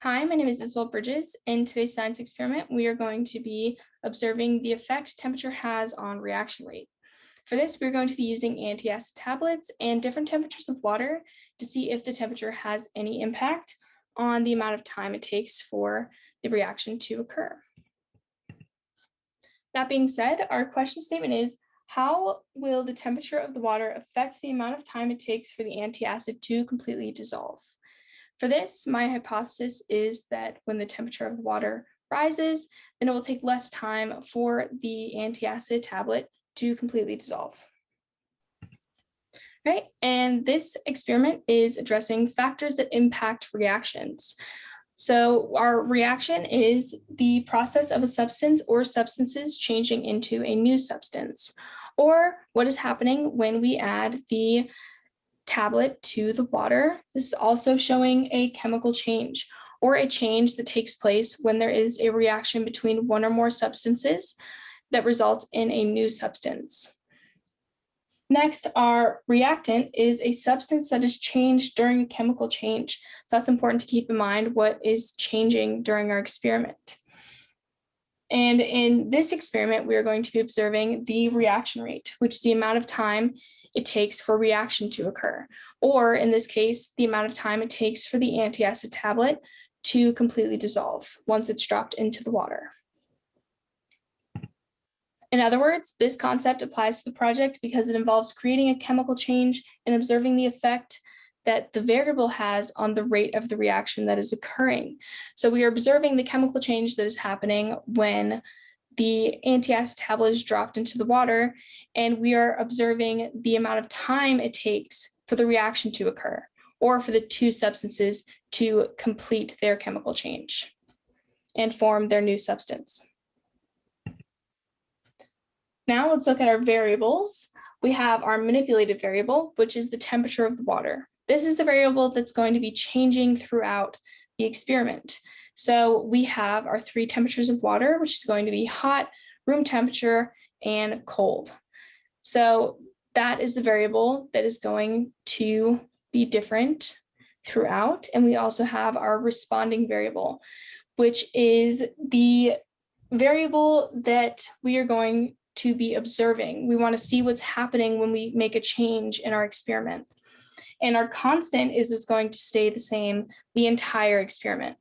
Hi, my name is Isabel Bridges. In today's science experiment, we are going to be observing the effect temperature has on reaction rate. For this, we're going to be using antacid tablets and different temperatures of water to see if the temperature has any impact on the amount of time it takes for the reaction to occur. That being said, our question statement is, how will the temperature of the water affect the amount of time it takes for the antacid to completely dissolve? For this, my hypothesis is that when the temperature of the water rises, then it will take less time for the antacid tablet to completely dissolve. Right, and this experiment is addressing factors that impact reactions. So our reaction is the process of a substance or substances changing into a new substance, or what is happening when we add the tablet to the water. This is also showing a chemical change or a change that takes place when there is a reaction between one or more substances that results in a new substance. Next, our reactant is a substance that is changed during a chemical change. So that's important to keep in mind what is changing during our experiment. And in this experiment, we are going to be observing the reaction rate, which is the amount of time it takes for reaction to occur, or in this case, the amount of time it takes for the antacid tablet to completely dissolve once it's dropped into the water. In other words, this concept applies to the project because it involves creating a chemical change and observing the effect that the variable has on the rate of the reaction that is occurring. So we are observing the chemical change that is happening when the antacid tablet is dropped into the water, and we are observing the amount of time it takes for the reaction to occur, or for the two substances to complete their chemical change and form their new substance. Now let's look at our variables. We have our manipulated variable, which is the temperature of the water. This is the variable that's going to be changing throughout the experiment. So we have our three temperatures of water, which is going to be hot, room temperature, and cold. So that is the variable that is going to be different throughout. And we also have our responding variable, which is the variable that we are going to be observing. We want to see what's happening when we make a change in our experiment. And our constant is what's going to stay the same the entire experiment,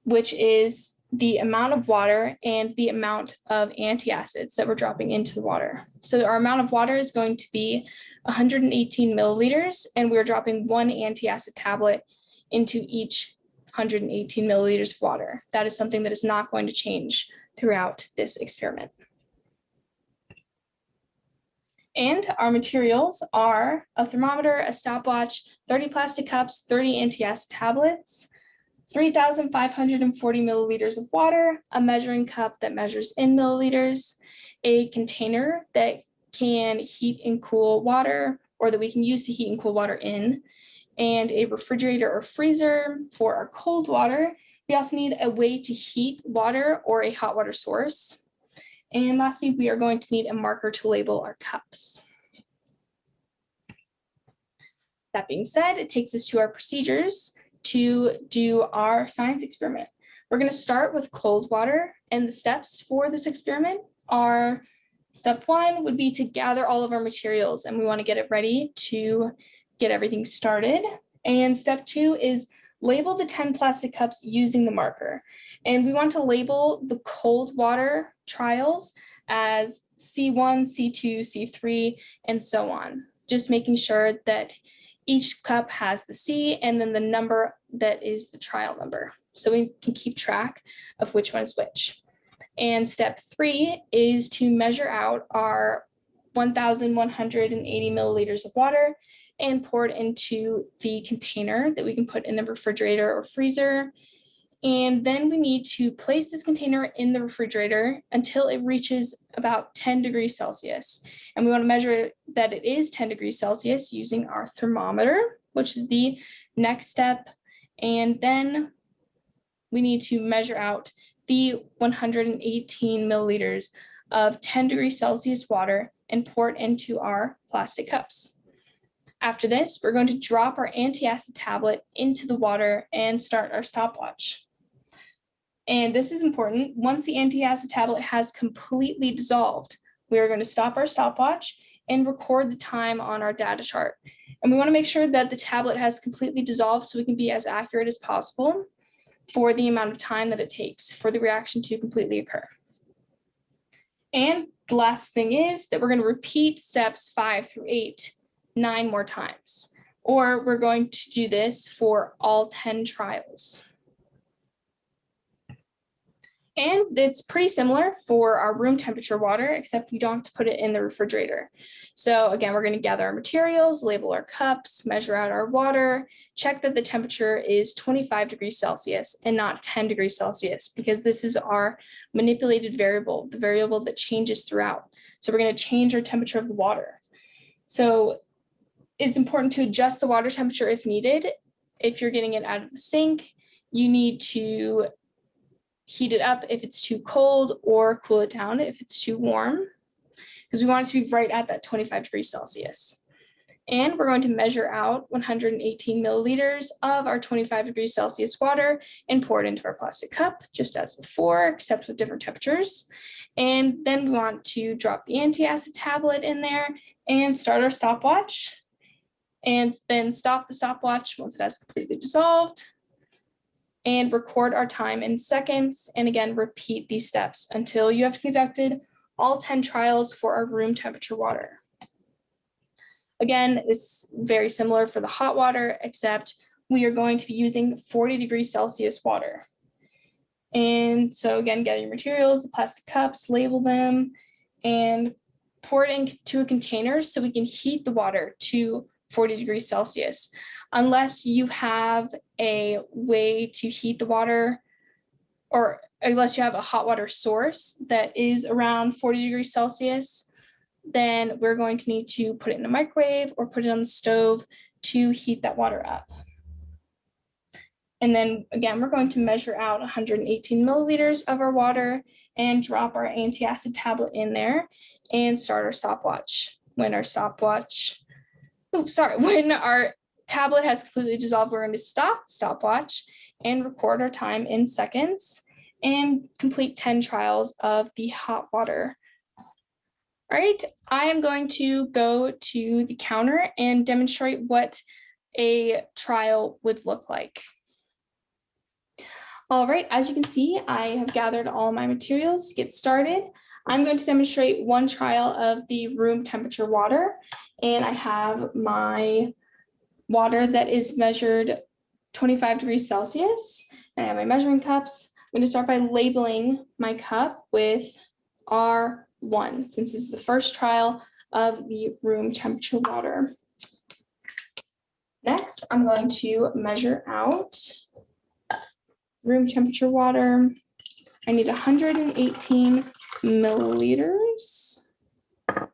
which is the amount of water and the amount of antacids that we're dropping into the water. So our amount of water is going to be 118 milliliters, and we're dropping one antacid tablet into each 118 milliliters of water. That is something that is not going to change throughout this experiment. And our materials are a thermometer, a stopwatch, 30 plastic cups, 30 antacid tablets, 3,540 milliliters of water, a measuring cup that measures in milliliters, a container that can heat and cool water, or that we can use to heat and cool water in, and a refrigerator or freezer for our cold water. We also need a way to heat water or a hot water source. And lastly, we are going to need a marker to label our cups. That being said, it takes us to our procedures to do our science experiment. We're going to start with cold water, and the steps for this experiment are: step one would be to gather all of our materials, and we want to get it ready to get everything started. And step two is label the 10 plastic cups using the marker. And we want to label the cold water trials as C1, C2, C3, and so on. Just making sure that each cup has the C and then the number that is the trial number, so we can keep track of which one is which. And step three is to measure out our 1,180 milliliters of water and pour it into the container that we can put in the refrigerator or freezer. And then we need to place this container in the refrigerator until it reaches about 10 degrees Celsius. And we want to measure that it is 10 degrees Celsius using our thermometer, which is the next step. And then we need to measure out the 118 milliliters of 10 degrees Celsius water and pour it into our plastic cups. After this, we're going to drop our antacid tablet into the water and start our stopwatch. And this is important. Once the antacid tablet has completely dissolved, we are going to stop our stopwatch and record the time on our data chart. And we want to make sure that the tablet has completely dissolved so we can be as accurate as possible for the amount of time that it takes for the reaction to completely occur. And the last thing is that we're going to repeat steps 5 through 8 9 more times, or we're going to do this for all 10 trials. And it's pretty similar for our room temperature water, except we don't have to put it in the refrigerator. So again, we're going to gather our materials, label our cups, measure out our water, check that the temperature is 25 degrees Celsius and not 10 degrees Celsius, because this is our manipulated variable, the variable that changes throughout. So we're going to change our temperature of the water. So it's important to adjust the water temperature if needed. If you're getting it out of the sink, you need to heat it up if it's too cold, or cool it down if it's too warm, because we want it to be right at that 25 degrees Celsius. And we're going to measure out 118 milliliters of our 25 degrees Celsius water and pour it into our plastic cup, just as before, except with different temperatures. And then we want to drop the antacid tablet in there and start our stopwatch, and then stop the stopwatch once it has completely dissolved, and record our time in seconds. And again, repeat these steps until you have conducted all 10 trials for our room temperature water. Again, it's very similar for the hot water, except we are going to be using 40 degrees Celsius water. And so again, get your materials, the plastic cups, label them, and pour it into a container so we can heat the water to 40 degrees Celsius. Unless you have a way to heat the water, or unless you have a hot water source that is around 40 degrees Celsius, then we're going to need to put it in a microwave or put it on the stove to heat that water up. And then again, we're going to measure out 118 milliliters of our water and drop our antacid tablet in there and start our stopwatch. When our tablet has completely dissolved, we're going to stop stopwatch and record our time in seconds and complete 10 trials of the hot water. All right, I am going to go to the counter and demonstrate what a trial would look like. All right, as you can see, I have gathered all my materials to get started. I'm going to demonstrate one trial of the room temperature water, and I have my water that is measured 25 degrees Celsius, and I have my measuring cups. I'm going to start by labeling my cup with R1, since this is the first trial of the room temperature water. Next, I'm going to measure out room temperature water. I need 118 milliliters. All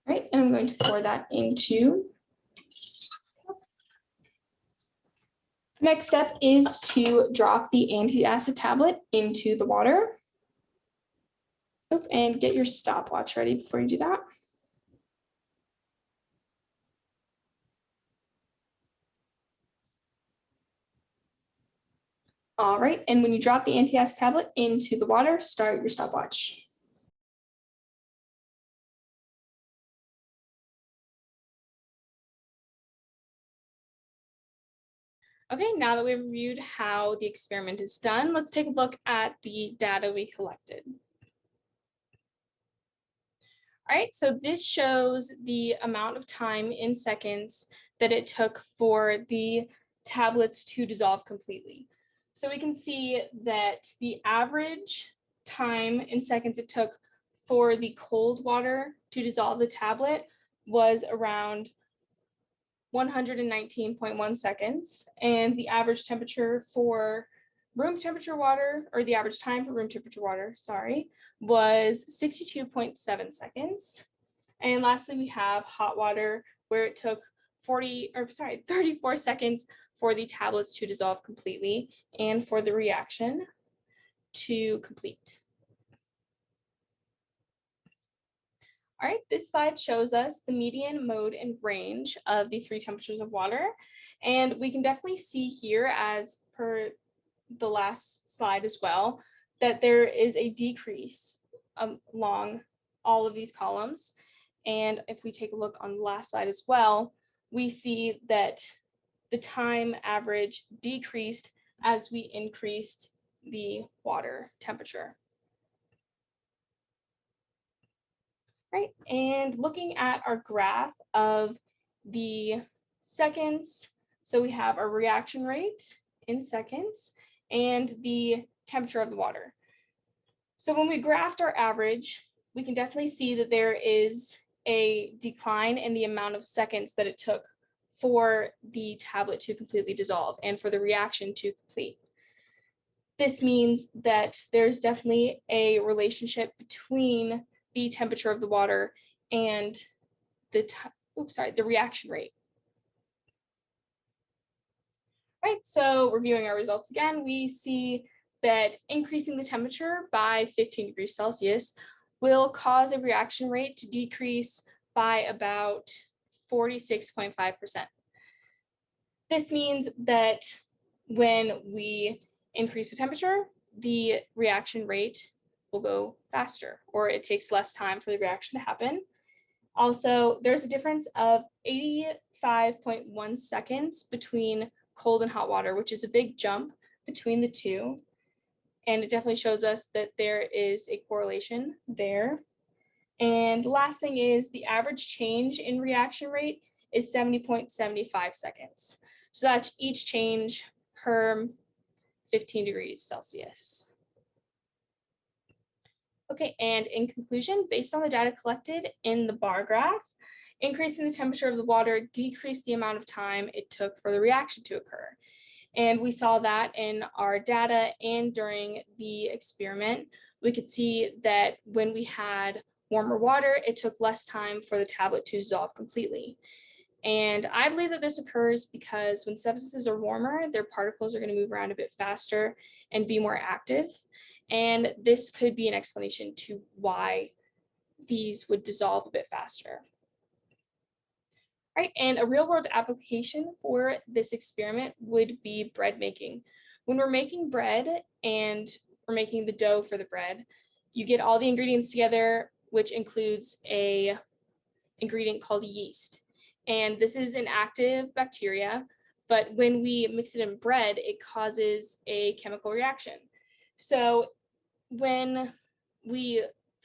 right, and I'm going to pour that into. Next step is to drop the antacid tablet into the water. And get your stopwatch ready before you do that. All right, and when you drop the antacid tablet into the water, start your stopwatch. Okay, now that we've reviewed how the experiment is done, let's take a look at the data we collected. All right, so this shows the amount of time in seconds that it took for the tablets to dissolve completely. So we can see that the average time in seconds it took for the cold water to dissolve the tablet was around 119.1 seconds, and the average temperature for room temperature water, or the average time for room temperature water, sorry, was 62.7 seconds. And lastly, we have hot water, where it took 34 seconds for the tablets to dissolve completely and for the reaction to complete. All right, this slide shows us the median, mode, and range of the three temperatures of water. And we can definitely see here, as per the last slide as well, that there is a decrease along all of these columns. And if we take a look on the last slide as well, we see that the time average decreased as we increased the water temperature. Right, and looking at our graph of the seconds, so we have our reaction rate in seconds and the temperature of the water. So when we graphed our average, we can definitely see that there is a decline in the amount of seconds that it took for the tablet to completely dissolve and for the reaction to complete. This means that there's definitely a relationship between the temperature of the water and the reaction rate. Right, so reviewing our results again, we see that increasing the temperature by 15 degrees Celsius will cause a reaction rate to decrease by about 46.5%. This means that when we increase the temperature, the reaction rate will go faster, or it takes less time for the reaction to happen. Also, there's a difference of 85.1 seconds between cold and hot water, which is a big jump between the two. And it definitely shows us that there is a correlation there. And the last thing is the average change in reaction rate is 70.75 seconds. So that's each change per 15 degrees Celsius. Okay, and in conclusion, based on the data collected in the bar graph, increasing the temperature of the water decreased the amount of time it took for the reaction to occur. And we saw that in our data and during the experiment. We could see that when we had warmer water, it took less time for the tablet to dissolve completely. And I believe that this occurs because when substances are warmer, their particles are going to move around a bit faster and be more active. And this could be an explanation to why these would dissolve a bit faster. Right, and a real world application for this experiment would be bread making. When we're making bread and we're making the dough for the bread, you get all the ingredients together, which includes a ingredient called yeast. And this is an active bacteria, but when we mix it in bread, it causes a chemical reaction. So when we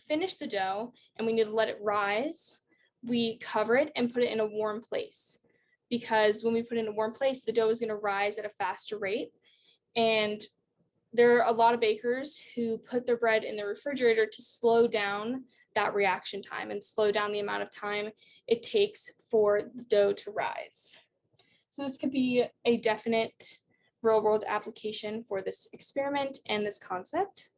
finish the dough and we need to let it rise, we cover it and put it in a warm place, because when we put it in a warm place, the dough is going to rise at a faster rate. And there are a lot of bakers who put their bread in the refrigerator to slow down that reaction time and slow down the amount of time it takes for the dough to rise. So this could be a definite real world application for this experiment and this concept.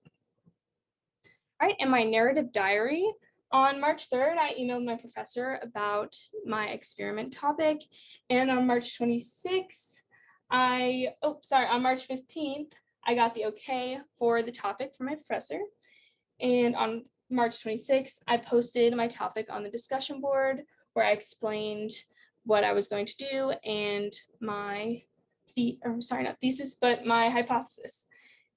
All right, in my narrative diary, on March 3rd, I emailed my professor about my experiment topic. And on March 26th, on March 15th, I got the okay for the topic from my professor. And on March 26th, I posted my topic on the discussion board where I explained what I was going to do and my hypothesis.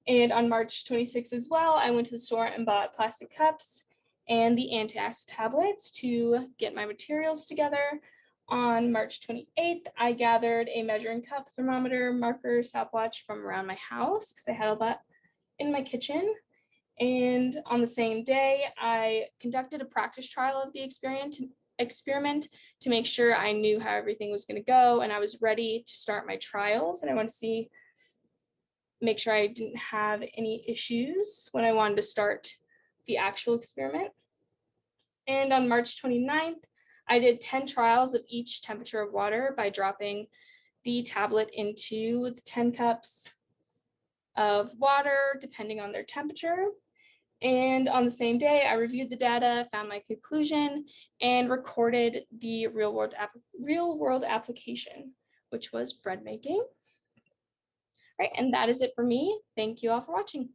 And on March 26th as well, I went to the store and bought plastic cups and the antacid tablets to get my materials together. On March 28th, I gathered a measuring cup, thermometer, marker, stopwatch from around my house because I had all that in my kitchen. And on the same day, I conducted a practice trial of the experiment to make sure I knew how everything was going to go and I was ready to start my trials. And I want to make sure I didn't have any issues when I wanted to start the actual experiment. And on March 29th, I did 10 trials of each temperature of water by dropping the tablet into the 10 cups of water, depending on their temperature. And on the same day, I reviewed the data, found my conclusion, and recorded the real world application, which was bread making. Right, and that is it for me. Thank you all for watching.